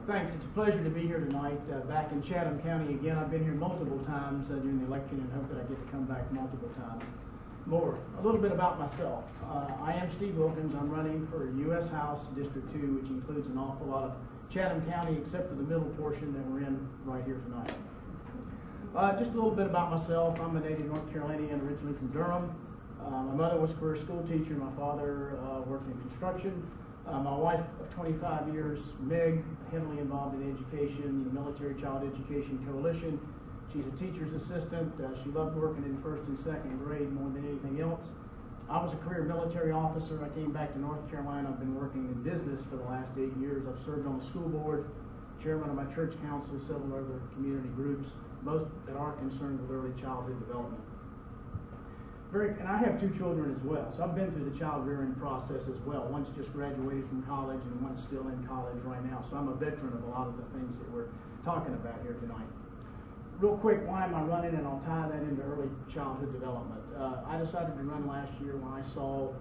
Thanks. It's a pleasure to be here tonight, back in Chatham County again. I've been here multiple times during the election and hope that I get to come back multiple times more. A little bit about myself. I am Steve Wilkins. I'm running for U.S. House District 2, which includes an awful lot of Chatham County except for the middle portion that we're in right here tonight. Just a little bit about myself. I'm a native North Carolinian, originally from Durham. My mother was a career school teacher. My father worked in construction. My wife of 25 years, Meg, heavily involved in education, the Military Child Education Coalition. She's a teacher's assistant. She loved working in first and second grade more than anything else. I was a career military officer. I came back to North Carolina. I've been working in business for the last 8 years. I've served on the school board, chairman of my church council, several other community groups, most that are concerned with early childhood development. And I have 2 children as well, so I've been through the child rearing process as well. One's just graduated from college and one's still in college right now, so I'm a veteran of a lot of the things that we're talking about here tonight. Real quick, why am I running? And I'll tie that into early childhood development. I decided to run last year when I saw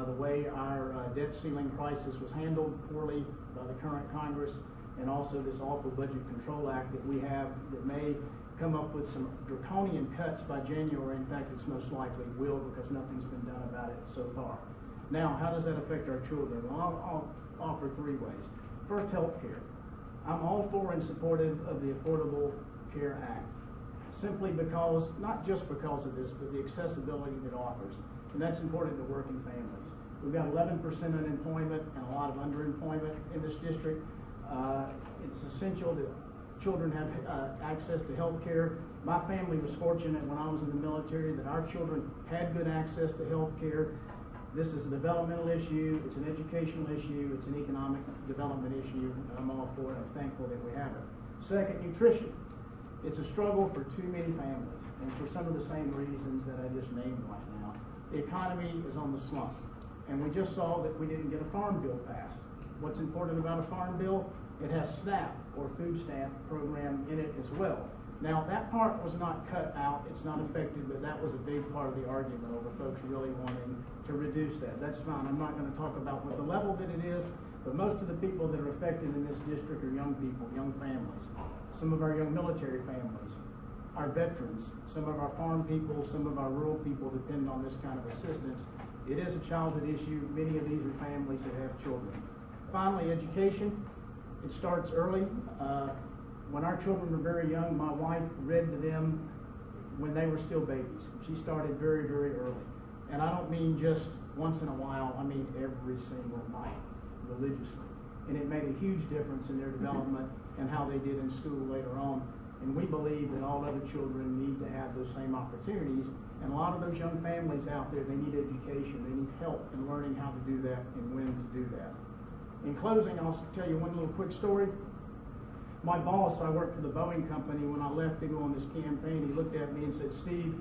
the way our debt ceiling crisis was handled poorly by the current Congress, and also this awful Budget Control Act that we have that may come up with some draconian cuts by January. In fact, it's most likely will, because nothing's been done about it so far. Now, how does that affect our children? Well, I'll offer 3 ways. First, health care. I'm all for and supportive of the Affordable Care Act, simply because, not just because of this, but the accessibility that it offers. And that's important to working families. We've got 11% unemployment and a lot of underemployment in this district. It's essential that children have access to health care. My family was fortunate when I was in the military that our children had good access to health care. This is a developmental issue, it's an educational issue, it's an economic development issue, and I'm all for it. I'm thankful that we have it. Second, nutrition. It's a struggle for too many families, and for some of the same reasons that I just named right now. The economy is on the slump, and we just saw that we didn't get a farm bill passed. What's important about a farm bill? It has SNAP, or food stamp program, in it as well. Now, that part was not cut out, it's not affected, but that was a big part of the argument over folks really wanting to reduce that. That's fine. I'm not going to talk about what the level that it is, but most of the people that are affected in this district are young people, young families. Some of our young military families, our veterans, some of our farm people, some of our rural people depend on this kind of assistance. It is a childhood issue. Many of these are families that have children. Finally, education. It starts early. When our children were very young, my wife read to them when they were still babies. She started very, very early. And I don't mean just once in a while, I mean every single night, religiously. And it made a huge difference in their development and how they did in school later on. And we believe that all other children need to have those same opportunities. And a lot of those young families out there, they need education, they need help in learning how to do that and when to do that. In closing, I'll tell you one little quick story. My boss, I worked for the Boeing company. When I left to go on this campaign, he looked at me and said, "Steve,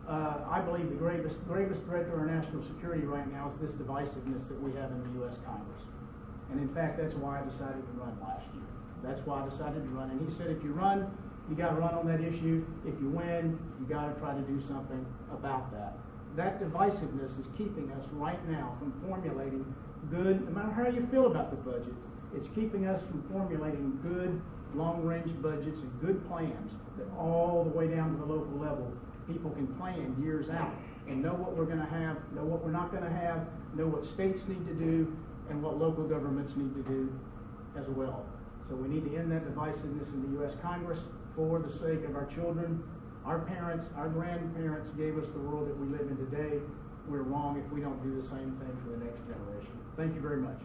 I believe the gravest threat to our national security right now is this divisiveness that we have in the U.S. Congress." And in fact, that's why I decided to run last year. That's why I decided to run. And he said, if you run, you got to run on that issue. If you win, you got to try to do something about that. That divisiveness is keeping us right now from formulating good, no matter how you feel about the budget, it's keeping us from formulating good long-range budgets and good plans that all the way down to the local level, people can plan years out and know what we're going to have, know what we're not going to have, know what states need to do, and what local governments need to do as well. So we need to end that divisiveness in the U.S. Congress for the sake of our children. Our parents, our grandparents gave us the world that we live in today. We're wrong if we don't do the same thing for the next generation. Thank you very much.